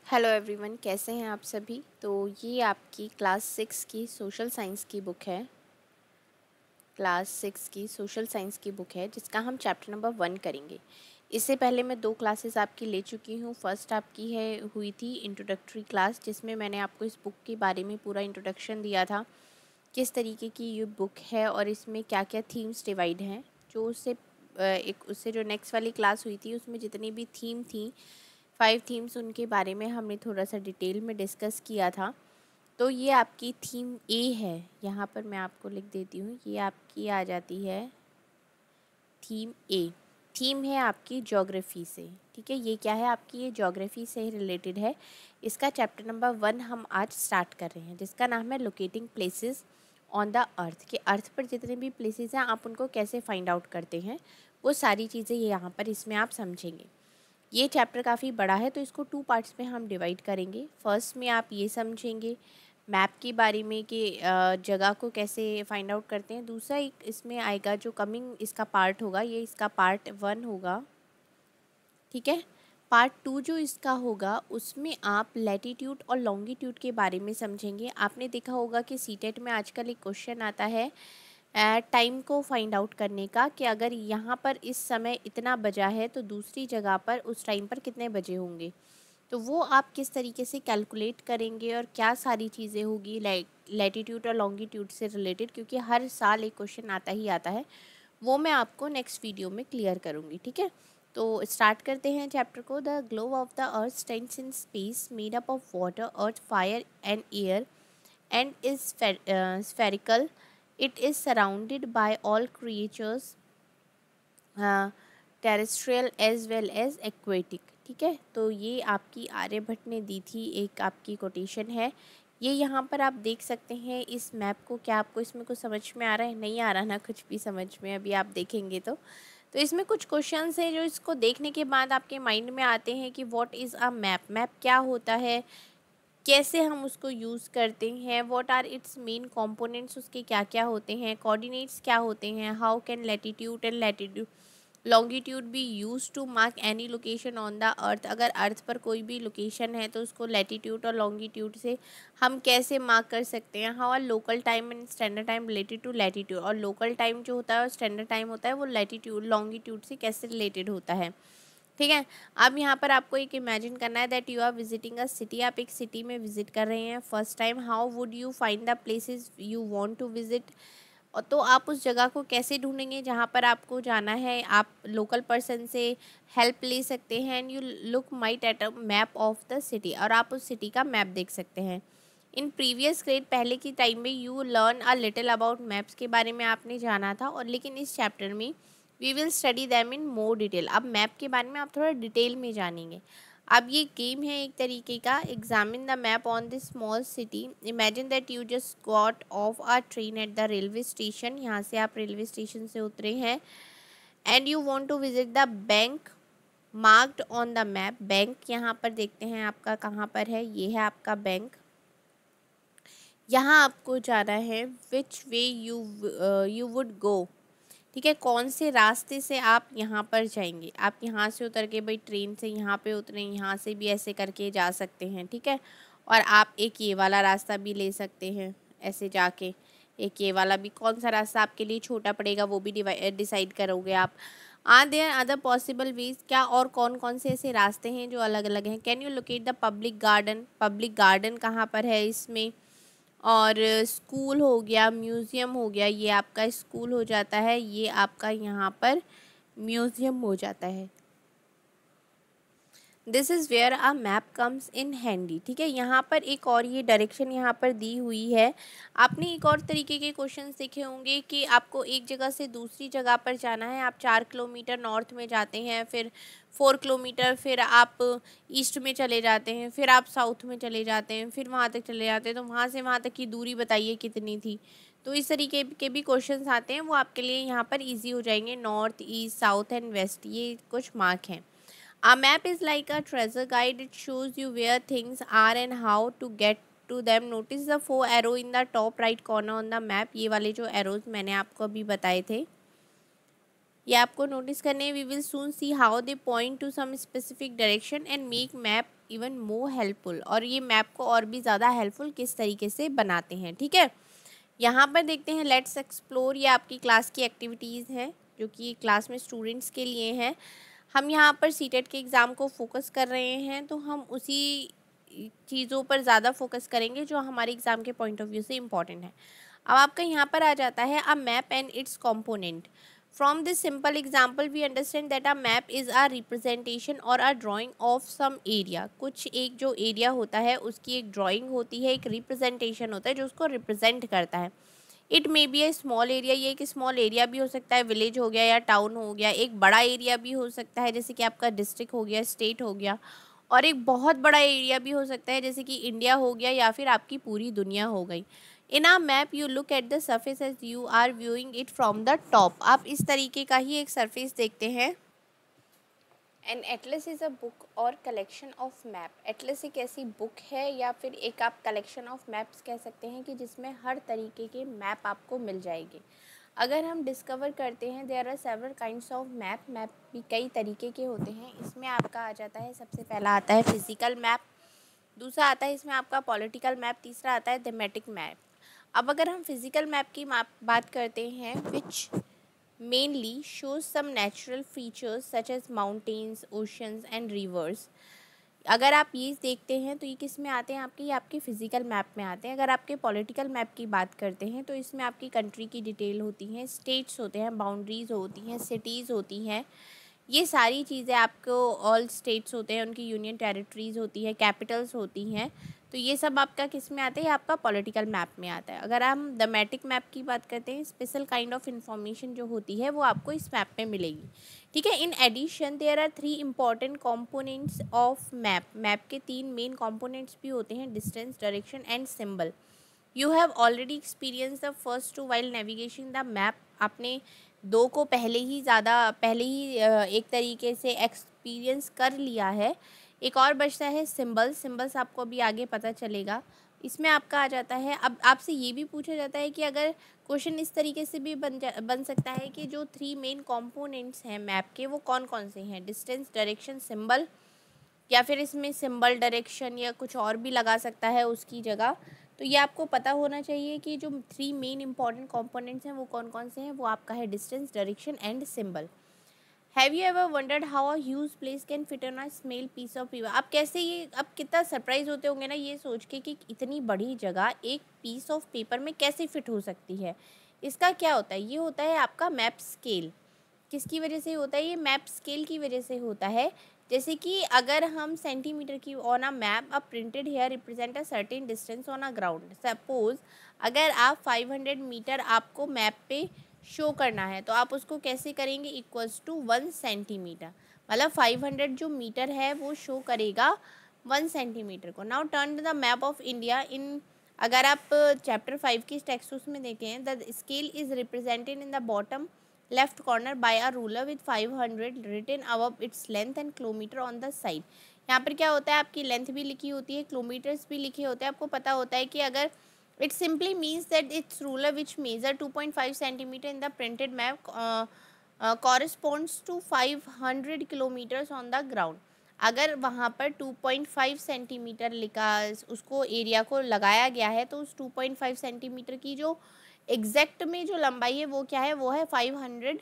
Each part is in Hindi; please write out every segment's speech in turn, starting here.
हेलो एवरीवन, कैसे हैं आप सभी। तो ये आपकी क्लास 6 की सोशल साइंस की बुक है। क्लास 6 की सोशल साइंस की बुक है जिसका हम चैप्टर नंबर 1 करेंगे। इससे पहले मैं 2 क्लासेस आपकी ले चुकी हूँ। फर्स्ट आपकी हुई थी इंट्रोडक्टरी क्लास, जिसमें मैंने आपको इस बुक के बारे में पूरा इंट्रोडक्शन दिया था, किस तरीके की ये बुक है और इसमें क्या क्या थीम्स डिवाइड हैं। जो उससे जो नेक्स्ट वाली क्लास हुई थी उसमें जितनी भी थीम थी, 5 थीम्स, उनके बारे में हमने थोड़ा सा डिटेल में डिस्कस किया था। तो ये आपकी थीम ए है। यहाँ पर मैं आपको लिख देती हूँ, ये आपकी आ जाती है थीम ए। थीम है आपकी ज्योग्राफी से। ठीक है, ये क्या है आपकी, ये ज्योग्राफी से रिलेटेड है। इसका चैप्टर नंबर 1 हम आज स्टार्ट कर रहे हैं, जिसका नाम है लोकेटिंग प्लेसेस ऑन द अर्थ। के अर्थ पर जितने भी प्लेसेस हैं आप उनको कैसे फाइंड आउट करते हैं, वो सारी चीज़ें ये यहाँ पर इसमें आप समझेंगे। ये चैप्टर काफ़ी बड़ा है तो इसको 2 पार्ट्स में हम डिवाइड करेंगे। फर्स्ट में आप ये समझेंगे मैप के बारे में कि जगह को कैसे फाइंड आउट करते हैं। दूसरा एक इसमें आएगा जो कमिंग इसका पार्ट होगा, ये इसका पार्ट 1 होगा। ठीक है, पार्ट 2 जो इसका होगा उसमें आप लैटिट्यूड और लॉन्गिट्यूड के बारे में समझेंगे। आपने देखा होगा कि सीटेट में आजकल एक क्वेश्चन आता है टाइम को फाइंड आउट करने का, कि अगर यहाँ पर इस समय इतना बजा है तो दूसरी जगह पर उस टाइम पर कितने बजे होंगे। तो वो आप किस तरीके से कैलकुलेट करेंगे और क्या सारी चीज़ें होगी लैटिट्यूड और लॉन्गिट्यूड से रिलेटेड, क्योंकि हर साल एक क्वेश्चन आता ही आता है। वो मैं आपको नेक्स्ट वीडियो में क्लियर करूँगी। ठीक है, तो स्टार्ट करते हैं चैप्टर को। The globe of the earth stands in space made up of water, earth, fire and air and is spherical. It is surrounded by all creatures, terrestrial as well as aquatic. ठीक है, तो ये आपकी आर्यभट्ट ने दी थी, एक आपकी कोटेशन है। ये यहाँ पर आप देख सकते हैं इस मैप को। क्या आपको इसमें कुछ समझ में आ रहा है? नहीं आ रहा ना कुछ भी समझ में, अभी आप देखेंगे तो इसमें कुछ क्वेश्चंस हैं जो इसको देखने के बाद आपके माइंड में आते हैं कि what is a map, map क्या होता है, कैसे हम उसको यूज़ करते हैं, what are its main components, उसके क्या क्या होते हैं, कोऑर्डिनेट्स क्या होते हैं, how can latitude and latitude longitude be use to mark any location on the earth. अगर अर्थ पर कोई भी लोकेशन है तो उसको लैटिट्यूड और लॉन्गिट्यूड से हम कैसे मार्क कर सकते हैं। How are local time and standard time related to latitude, और लोकल टाइम जो होता है और स्टैंडर्ड टाइम होता है वो लैटिट्यूड लॉन्गिट्यूड से कैसे रिलेटेड होता है। ठीक है, अब यहाँ पर आपको एक इमेजिन करना है that you are visiting a city. आप एक सिटी में विजिट कर रहे हैं first time. How would you find the places you want to visit, और तो आप उस जगह को कैसे ढूंढेंगे जहाँ पर आपको जाना है। आप लोकल पर्सन से हेल्प ले सकते हैं। And you look might at a map of the city, और आप उस सिटी का मैप देख सकते हैं। इन प्रीवियस ग्रेड, पहले की टाइम में, you learn a little about maps के बारे में आपने जाना था, और लेकिन इस चैप्टर में we will study them in more detail. अब मैप के बारे में आप थोड़ा डिटेल में जानेंगे। अब ये गेम है एक तरीके का। Examine the map on this small city. Imagine that you just got off a train at the railway station. यहाँ से आप रेलवे स्टेशन से उतरे हैं and you want to visit the bank marked on the map. Bank यहाँ पर देखते हैं आपका कहाँ पर है, ये है आपका बैंक। यहाँ आपको जाना है विच वे यू वुड गो। ठीक है, कौन से रास्ते से आप यहाँ पर जाएंगे। आप यहाँ से उतर के भाई ट्रेन से यहाँ पे उतरे, यहाँ से भी ऐसे करके जा सकते हैं। ठीक है, और आप एक ये वाला रास्ता भी ले सकते हैं ऐसे जाके। एक ये वाला भी, कौन सा रास्ता आपके लिए छोटा पड़ेगा वो भी डिसाइड करोगे आप। Are there other possible ways, क्या और कौन कौन से ऐसे रास्ते हैं जो अलग अलग हैं। Can you locate the public garden, public garden कहाँ पर है इसमें। और स्कूल हो गया, म्यूज़ियम हो गया, ये आपका स्कूल हो जाता है, ये आपका यहाँ पर म्यूज़ियम हो जाता है। This is where a map comes in handy. ठीक है, यहाँ पर एक और ये डायरेक्शन यहाँ पर दी हुई है। आपने एक और तरीके के क्वेश्चन देखे होंगे कि आपको एक जगह से दूसरी जगह पर जाना है। आप 4 किलोमीटर नॉर्थ में जाते हैं, फिर 4 किलोमीटर, फिर आप ईस्ट में चले जाते हैं, फिर आप साउथ में चले जाते हैं, फिर वहाँ तक चले जाते हैं, तो वहाँ से वहाँ तक की दूरी बताइए कितनी थी। तो इस तरीके के भी क्वेश्चंस आते हैं, वो आपके लिए यहाँ पर ईजी हो जाएंगे। North, east, south and west, ये कुछ मार्क हैं। A map is like a treasure guide. It shows you where things are and how to get to them. Notice the 4 arrow in the top right corner on the map. ये वाले जो arrows मैंने आपको अभी बताए थे, ये आपको नोटिस करने। We will soon see how they point to some specific direction and make map even more helpful, और ये मैप को और भी ज़्यादा हेल्पफुल किस तरीके से बनाते हैं। ठीक है, यहाँ पर देखते हैं लेट्स एक्सप्लोर, ये आपकी क्लास की एक्टिविटीज़ हैं जो कि क्लास में स्टूडेंट्स के लिए हैं। हम यहाँ पर सीटेट के एग्ज़ाम को फोकस कर रहे हैं, तो हम उसी चीज़ों पर ज़्यादा फोकस करेंगे जो हमारे एग्ज़ाम के पॉइंट ऑफ व्यू से इम्पॉर्टेंट है। अब आपका यहाँ पर आ जाता है a map and its component. From this simple example we understand that a map is a representation or a drawing of some area. कुछ एक जो एरिया होता है उसकी एक ड्राइंग होती है, एक रिप्रेजेंटेशन होता है जो उसको रिप्रेजेंट करता है। It may be A small area, ये एक स्मॉल एरिया भी हो सकता है, विलेज हो गया या टाउन हो गया। एक बड़ा एरिया भी हो सकता है जैसे कि आपका डिस्ट्रिक्ट हो गया, स्टेट हो गया। और एक बहुत बड़ा एरिया भी हो सकता है जैसे कि इंडिया हो गया या फिर आपकी पूरी दुनिया हो गई। In a map you look at the surface as you are viewing it from the top. आप इस तरीके का ही एक सरफेस देखते हैं। An atlas is a book or collection of map. Atlas एक ऐसी बुक है या फिर एक आप कलेक्शन ऑफ मैप्स कह सकते हैं कि जिसमें हर तरीके के मैप आपको मिल जाएंगे। अगर हम डिस्कवर करते हैं there are several kinds of map. Map भी कई तरीके के होते हैं। इसमें आपका आ जाता है, सबसे पहला आता है फिजिकल मैप, दूसरा आता है इसमें आपका पॉलिटिकल मैप, तीसरा आता है थीमेटिक मैप। अब अगर हम फिजिकल मैप की बात करते हैं, विच mainly shows some natural features such as mountains, oceans and rivers। अगर आप ये देखते हैं तो ये किस में आते हैं आपके, ये आपके फिजिकल मैप में आते हैं। अगर आपके पॉलिटिकल मैप की बात करते हैं तो इसमें आपकी कंट्री की डिटेल होती हैं, स्टेट्स होते हैं, बाउंड्रीज होती हैं, सिटीज़ होती हैं। ये सारी चीज़ें आपको, ऑल स्टेट्स होते हैं उनकी यूनियन टेरिटरीज़ होती है, कैपिटल्स होती हैं। तो ये सब आपका किस में आता है, आपका पॉलिटिकल मैप में आता है। अगर हम थीमेटिक मैप की बात करते हैं, स्पेशल काइंड ऑफ इन्फॉर्मेशन जो होती है वो आपको इस मैप में मिलेगी। ठीक है, in addition there are 3 important components of map. Map के 3 मेन कंपोनेंट्स भी होते हैं, distance, direction and symbol. You have already experience the first two while navigation the map. आपने दो को पहले ही एक तरीके से एक्सपीरियंस कर लिया है। एक और बचता है सिंबल। सिंबल्स आपको अभी आगे पता चलेगा। इसमें आपका आ जाता है, अब आपसे ये भी पूछा जाता है कि अगर क्वेश्चन इस तरीके से भी बन सकता है कि जो 3 मेन कंपोनेंट्स हैं मैप के वो कौन कौन से हैं, डिस्टेंस, डायरेक्शन, सिंबल, या फिर इसमें सिंबल, डायरेक्शन या कुछ और भी लगा सकता है उसकी जगह। तो ये आपको पता होना चाहिए कि जो 3 मेन इंपॉर्टेंट कंपोनेंट्स हैं वो कौन कौन से हैं। वो आपका है distance, direction and symbol. Have you ever wondered how a huge place can fit on a small piece of paper. आप कैसे, ये आप कितना सरप्राइज होते होंगे ना ये सोच के कि इतनी बड़ी जगह एक पीस ऑफ पेपर में कैसे फिट हो सकती है। इसका क्या होता है, ये होता है आपका मैप स्केल। किसकी वजह से होता है, ये मैप स्केल की वजह से होता है। जैसे कि अगर हम सेंटीमीटर की on a map a printed here represent a certain distance on a ground. Suppose अगर आप 500 मीटर आपको मैप पे शो करना है तो आप उसको कैसे करेंगे, इक्वल्स टू 1 सेंटीमीटर। मतलब 500 जो मीटर है वो शो करेगा 1 सेंटीमीटर को। Now turn the map of India in, अगर आप चैप्टर 5 की टेक्स्ट बुक में देखें, the scale is represented in the bottom left corner by a ruler with 500 written above its length and kilometre on the side. यहाँ पर क्या होता है, आपकी लेंथ भी लिखी होती है, किलोमीटर्स भी लिखे होते हैं। आपको पता होता है कि अगर it simply means that its ruler which measure 2.5 centimeter in the printed map corresponds to 500 kilometers on the ground। अगर वहाँ पर 2.5 सेंटीमीटर लिखा, उसको एरिया को लगाया गया है, तो उस 2.5 सेंटीमीटर की जो एग्जैक्ट में जो लंबाई है वो क्या है, वो है 500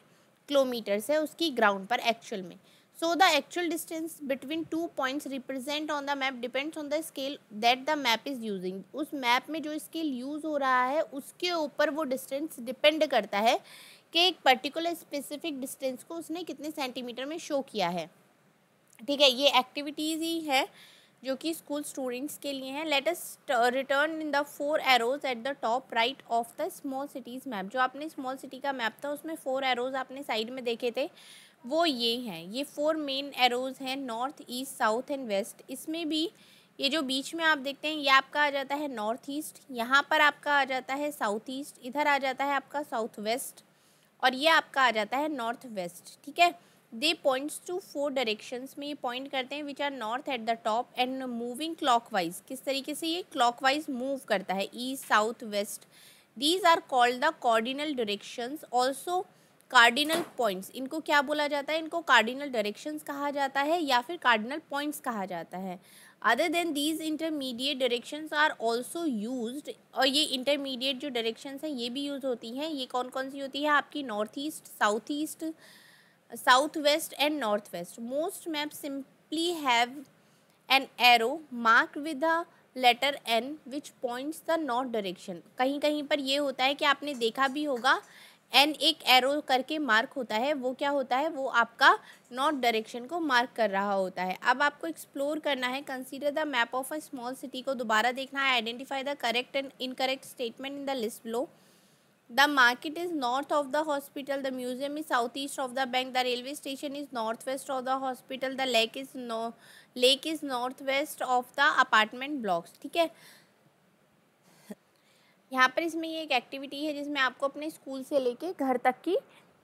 किलोमीटर्स है उसकी ग्राउंड पर एक्चुअल में। So the actual distance between 2 points represent on the map depends on the scale that the map is using। उस मैप में जो स्केल यूज़ हो रहा है उसके ऊपर वो डिस्टेंस डिपेंड करता है कि एक पर्टिकुलर स्पेसिफिक डिस्टेंस को उसने कितने सेंटीमीटर में शो किया है। ठीक है, ये एक्टिविटीज़ ही है जो कि स्कूल स्टूडेंट्स के लिए हैं। Let us return in the 4 arrows eight the top right of the small cities map. जो आपने स्मॉल सिटी का मैप था उसमें 4 एरोज आपने साइड में देखे थे, वो ये हैं। ये 4 मेन एरोज हैं, north, east, south and west. इसमें भी ये जो बीच में आप देखते हैं ये आपका आ जाता है नॉर्थ ईस्ट, यहाँ पर आपका आ जाता है साउथ ईस्ट, इधर आ जाता है आपका साउथ वेस्ट, और ये आपका आ जाता है नॉर्थ वेस्ट। ठीक है, दे पॉइंट्स टू 4 डायरेक्शंस में ये पॉइंट करते हैं, which are north at the top and moving clockwise. किस तरीके से ये क्लॉकवाइज मूव करता है, east, south, west. These are called the cardinal directions, also cardinal points. इनको क्या बोला जाता है, इनको कार्डिनल डायरेक्शंस कहा जाता है या फिर कार्डिनल पॉइंट्स कहा जाता है। Other than these intermediate directions are also used, और ये इंटरमीडिएट जो डायरेक्शंस हैं ये भी यूज़ होती हैं। ये कौन कौन सी होती है आपकी? North east, south east, south west and north west. Most map simply have an arrow marked with the letter N which points the north direction. कहीं कहीं पर ये होता है कि आपने देखा भी होगा, एन एक एरो करके मार्क होता है, वो क्या होता है? वो आपका नॉर्थ डायरेक्शन को मार्क कर रहा होता है। अब आपको एक्सप्लोर करना है, consider the map of a small city को दोबारा देखना है, identify the correct and incorrect statement in the list below. The market is north of the hospital. The museum is southeast of the bank. The railway station is northwest of the hospital. The lake is northwest of the apartment blocks. ठीक है, यहाँ पर इसमें ये एक एक्टिविटी है जिसमें आपको अपने स्कूल से लेके घर तक की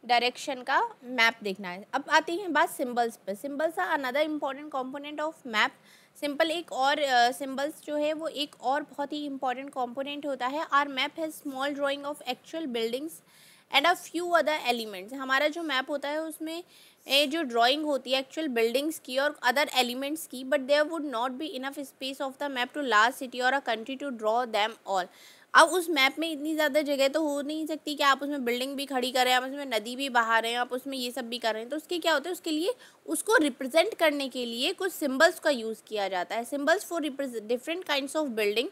डायरेक्शन का मैप देखना है। अब आती है बात सिंबल्स पर। Symbols are another important component of map. Simple एक और सिंबल्स जो है वो एक और बहुत ही इंपॉर्टेंट कंपोनेंट होता है। Our map has small drawing of actual buildings and a few other elements. हमारा जो मैप होता है उसमें जो ड्राइंग होती है एक्चुअल बिल्डिंग्स की और अदर एलिमेंट्स की, but there would not be enough space of the map to large city or a country to draw them all. अब उस मैप में इतनी ज़्यादा जगह तो हो नहीं सकती कि आप उसमें बिल्डिंग भी खड़ी करें, आप उसमें नदी भी बहा रहे हैं, आप उसमें ये सब भी कर रहे हैं। तो उसके क्या होता है, उसके लिए उसको रिप्रेजेंट करने के लिए कुछ सिंबल्स का यूज़ किया जाता है। Symbols for different kinds of building,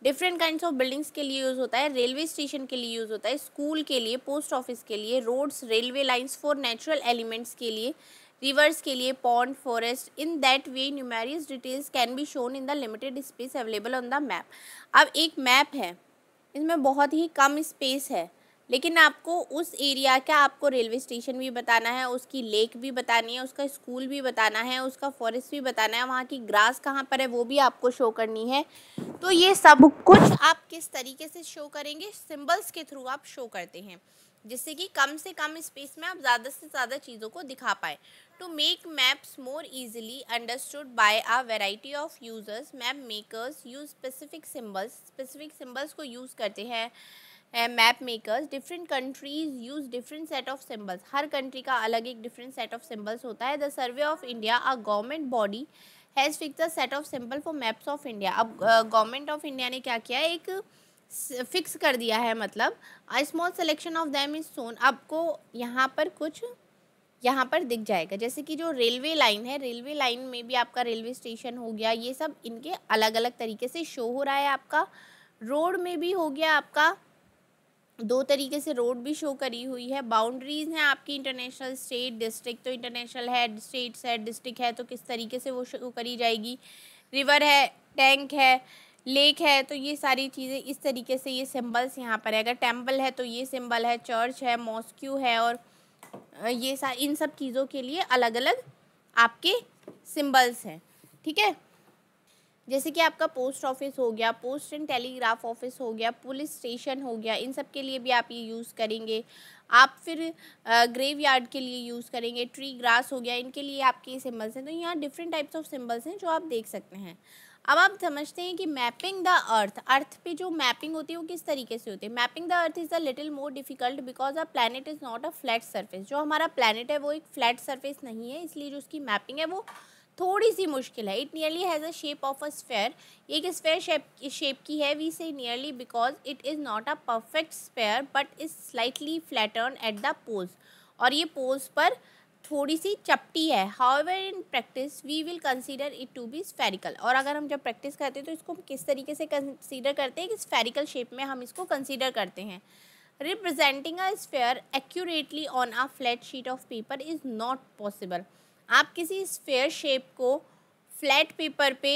different kinds of buildings के लिए यूज़ होता है। रेलवे स्टेशन के लिए यूज़ होता है, स्कूल के लिए, पोस्ट ऑफिस के लिए, roads, railway lines for natural elements के लिए, रिवर्स के लिए, pond, forest. In that way numerous details can be shown in the limited space available on the map. अब एक मैप है, इसमें बहुत ही कम स्पेस है, लेकिन आपको उस एरिया का आपको रेलवे स्टेशन भी बताना है, उसकी लेक भी बतानी है, उसका स्कूल भी बताना है, उसका फॉरेस्ट भी बताना है, वहाँ की ग्रास कहाँ पर है वो भी आपको शो करनी है। तो ये सब कुछ आप किस तरीके से शो करेंगे? सिंबल्स के थ्रू आप शो करते हैं, जिससे कि कम से कम स्पेस में आप ज़्यादा से ज़्यादा चीज़ों को दिखा पाए। To make maps more easily understood by a variety of users, map makers use specific symbols को यूज़ करते हैं map makers. Different countries use different set of symbols, हर कंट्री का अलग एक डिफरेंट सेट ऑफ सिंबल्स होता है। The survey of India, a government body, has fix the set of symbol for maps of India. अब गवर्नमेंट ऑफ इंडिया ने क्या किया, एक फिक्स कर दिया है, मतलब a small selection of them is shown. आपको यहाँ पर कुछ यहाँ पर दिख जाएगा, जैसे कि जो रेलवे लाइन है, रेलवे लाइन में भी आपका रेलवे स्टेशन हो गया, ये सब इनके अलग अलग तरीके से शो हो रहा है। आपका रोड में भी हो गया, आपका दो तरीके से रोड भी शो करी हुई है। बाउंड्रीज हैं आपकी, इंटरनेशनल, स्टेट, डिस्ट्रिक्ट। तो इंटरनेशनल है, स्टेट्स है, डिस्ट्रिक्ट है, तो किस तरीके से वो शो करी जाएगी। रिवर है, टैंक है, लेक है, तो ये सारी चीज़ें इस तरीके से ये सिंबल्स यहाँ पर है। अगर टेम्पल है तो ये सिंबल है, चर्च है, मॉस्क्यू है, और ये इन सब चीज़ों के लिए अलग अलग आपके सिंबल्स हैं। ठीक है, जैसे कि आपका पोस्ट ऑफिस हो गया, पोस्ट एंड टेलीग्राफ ऑफिस हो गया, पुलिस स्टेशन हो गया, इन सब के लिए भी आप ये यूज़ करेंगे। आप फिर ग्रेव यार्ड के लिए यूज़ करेंगे, ट्री ग्रास हो गया, इनके लिए आपके सिंबल्स हैं। तो यहाँ डिफरेंट टाइप्स ऑफ सिंबल्स हैं जो आप देख सकते हैं। अब आप समझते हैं कि मैपिंग द अर्थ पे जो मैपिंग होती है वो किस तरीके से होती है। Mapping the earth is a little more difficult because a planet is not a flat surface. जो हमारा प्लैनेट है वो एक फ्लैट सरफेस नहीं है, इसलिए जो उसकी मैपिंग है वो थोड़ी सी मुश्किल है। It nearly has a shape of a sphere, एक स्फेयर शेप की है। We say nearly because it is not a perfect sphere but is slightly flattened at the poles, और ये पोल्स पर थोड़ी सी चपटी है। However in practice we will consider it to be spherical, और अगर हम जब प्रैक्टिस करते हैं तो इसको किस तरीके से कंसीडर करते हैं कि स्फेरिकल शेप में हम इसको कंसीडर करते हैं। Representing a sphere accurately on a flat sheet of paper is not possible. आप किसी स्फेयर शेप को फ्लैट पेपर पे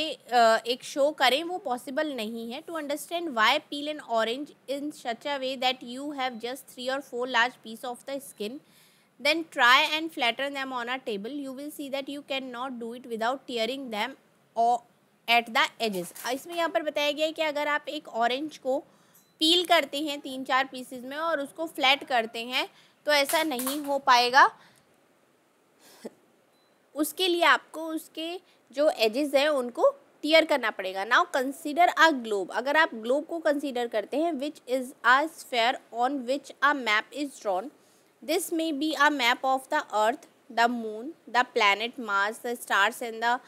एक शो करें वो पॉसिबल नहीं है। To understand why peel and orange in such a way that you have just 3 or 4 large piece of the skin, then try and flatten them on a table. You will see that you cannot do it without tearing them or at the edges. इसमें यहाँ पर बताया गया है कि अगर आप एक ऑरेंज को पील करते हैं 3-4 पीसेस में और उसको फ्लैट करते हैं तो ऐसा नहीं हो पाएगा। उसके लिए आपको उसके जो एजेस हैं उनको टीयर करना पड़ेगा। नाउ कंसीडर अ ग्लोब, अगर आप ग्लोब को कंसीडर करते हैं which is a sphere on which a map is drawn. This may be a map of the earth, the moon, the planet Mars, the stars and the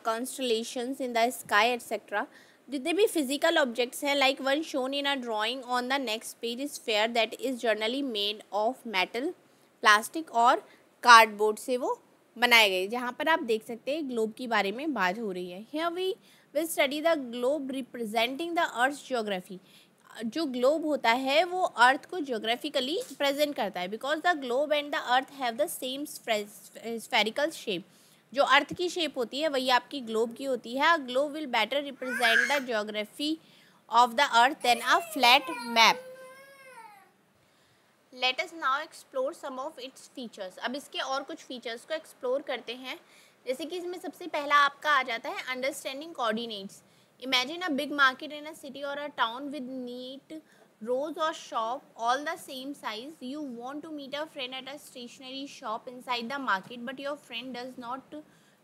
constellations in the sky etcetera. जितने भी फिजिकल ऑब्जेक्ट्स हैं like one shown in a drawing on the next page is fair that is generally made of metal, plastic और कार्डबोर्ड से वो बनाए गए। जहाँ पर आप देख सकते हैं ग्लोब की बारे में बात हो रही है। Here we will study the globe representing the earth geography. जो ग्लोब होता है वो अर्थ को ज्योग्राफिकली प्रेजेंट करता है, because the globe and the earth have the same spherical shape. जो अर्थ की शेप होती है वही आपकी ग्लोब की होती है। Globe will better represent the geography of the earth than a flat map. Let us now explore some of its features. अब इसके और कुछ फीचर्स को एक्सप्लोर करते हैं। जैसे कि इसमें सबसे पहला आपका आ जाता है understanding coordinates. Imagine a big market in a city or a town with neat rows or shop all the same size. You want to meet a friend at a stationery shop inside the market, but your friend does not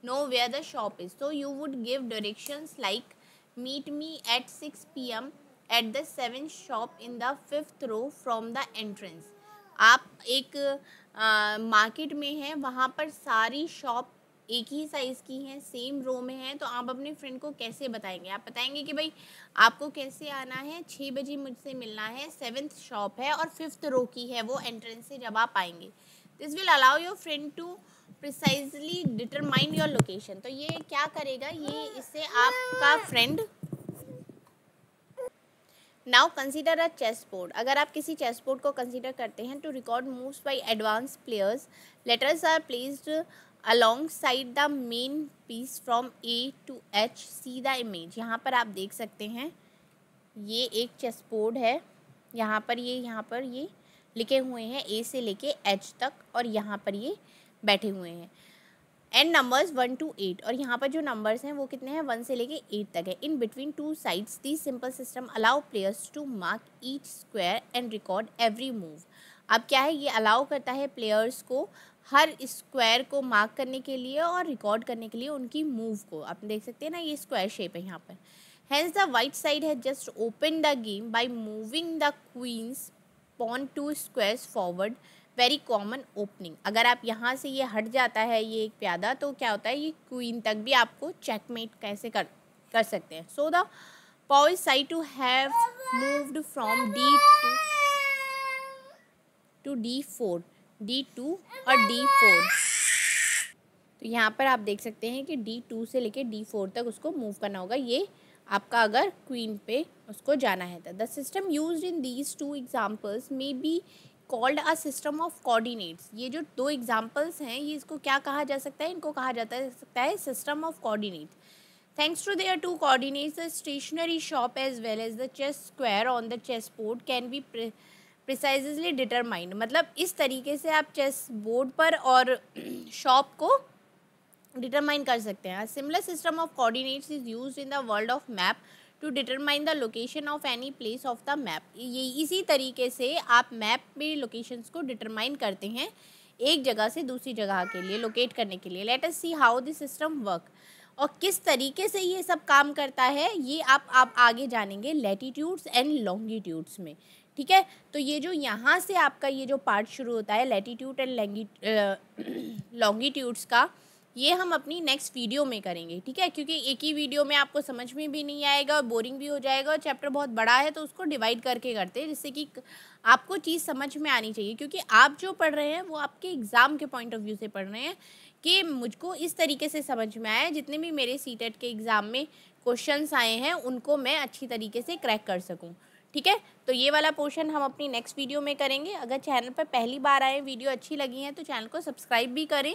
know where the shop is, so you would give directions like meet me at 6 p.m. at the 7th shop in the 5th row from the entrance. आप एक मार्केट में हैं, वहाँ पर सारी शॉप एक ही साइज़ की हैं, सेम रो में हैं, तो आप अपने फ्रेंड को कैसे बताएंगे? आप बताएंगे कि भाई आपको कैसे आना है, 6 बजे मुझसे मिलना है, 7th शॉप है और 5th रो की है वो एंट्रेंस से जब आप आएंगे। This will allow your friend to precisely determine your location. तो ये क्या करेगा, ये इससे आपका friend. Now consider a chess board. अगर आप किसी चेस बोर्ड को कंसिडर करते हैं, to record moves by advance players, letters are placed alongside the main piece from A to H. See the image. यहाँ पर आप देख सकते हैं ये एक चेस बोर्ड है। यहाँ पर ये लिखे हुए हैं A से लेके H तक, और यहाँ पर ये बैठे हुए हैं एंड नंबर्स 1 to 8, और यहाँ पर जो नंबर्स हैं वो कितने हैं, 1 से लेके 8 तक है। In between two sides this simple system allow players to mark each square and record every move. अब क्या है, ये अलाउ करता है प्लेयर्स को हर स्क्वायर को मार्क करने के लिए और रिकॉर्ड करने के लिए उनकी मूव को। आप देख सकते हैं ना, ये स्क्वायर शेप है यहाँ पर। हैंस द वाइट साइड है just open the game by moving the queen's pawn 2 squares forward, very common opening. अगर आप यहाँ से ये हट जाता है ये एक प्यादा, तो क्या होता है, ये क्वीन तक भी आपको चेकमेट कैसे कर सकते हैं। So the pawn is said to have moved from D2 D2 और D4। तो यहाँ पर आप देख सकते हैं कि D2 से लेके D4 तक उसको मूव करना होगा, ये आपका अगर क्वीन पे उसको जाना है तो। The system used in these 2 examples may be called a system of coordinates. ये जो 2 एग्जाम्पल्स हैं ये इसको क्या कहा जा सकता है, इनको कहा जाता है system of coordinates. Thanks to their 2 coordinates, the stationery shop as well as the chess square on the chessboard can be precisely determined. मतलब इस तरीके से आप चेस बोर्ड पर और शॉप को डिटरमाइन कर सकते हैं। Similar system of coordinates is used in the world of map to determine the location of any place of the map. ये इसी तरीके से आप मैप में लोकेशंस को डिटरमाइन करते हैं एक जगह से दूसरी जगह के लिए लोकेट करने के लिए। Let us see how this system work. और किस तरीके से ये सब काम करता है ये आप आगे जानेंगे लैटिट्यूड्स एंड लॉन्गिट्यूड्स में। ठीक है, तो ये जो यहाँ से आपका ये जो पार्ट शुरू होता है लैटिट्यूड एंड लॉन्गिट्यूड्स का, ये हम अपनी नेक्स्ट वीडियो में करेंगे। ठीक है, क्योंकि एक ही वीडियो में आपको समझ में भी नहीं आएगा और बोरिंग भी हो जाएगा, और चैप्टर बहुत बड़ा है तो उसको डिवाइड करके करते हैं जिससे कि आपको चीज़ समझ में आनी चाहिए। क्योंकि आप जो पढ़ रहे हैं वो आपके एग्ज़ाम के पॉइंट ऑफ व्यू से पढ़ रहे हैं कि मुझको इस तरीके से समझ में आया, जितने भी मेरे सीटेट के एग्ज़ाम में क्वेश्चंस आए हैं उनको मैं अच्छी तरीके से क्रैक कर सकूँ। ठीक है, तो ये वाला पोर्शन हम अपनी नेक्स्ट वीडियो में करेंगे। अगर चैनल पर पहली बार आए, वीडियो अच्छी लगी है तो चैनल को सब्सक्राइब भी करें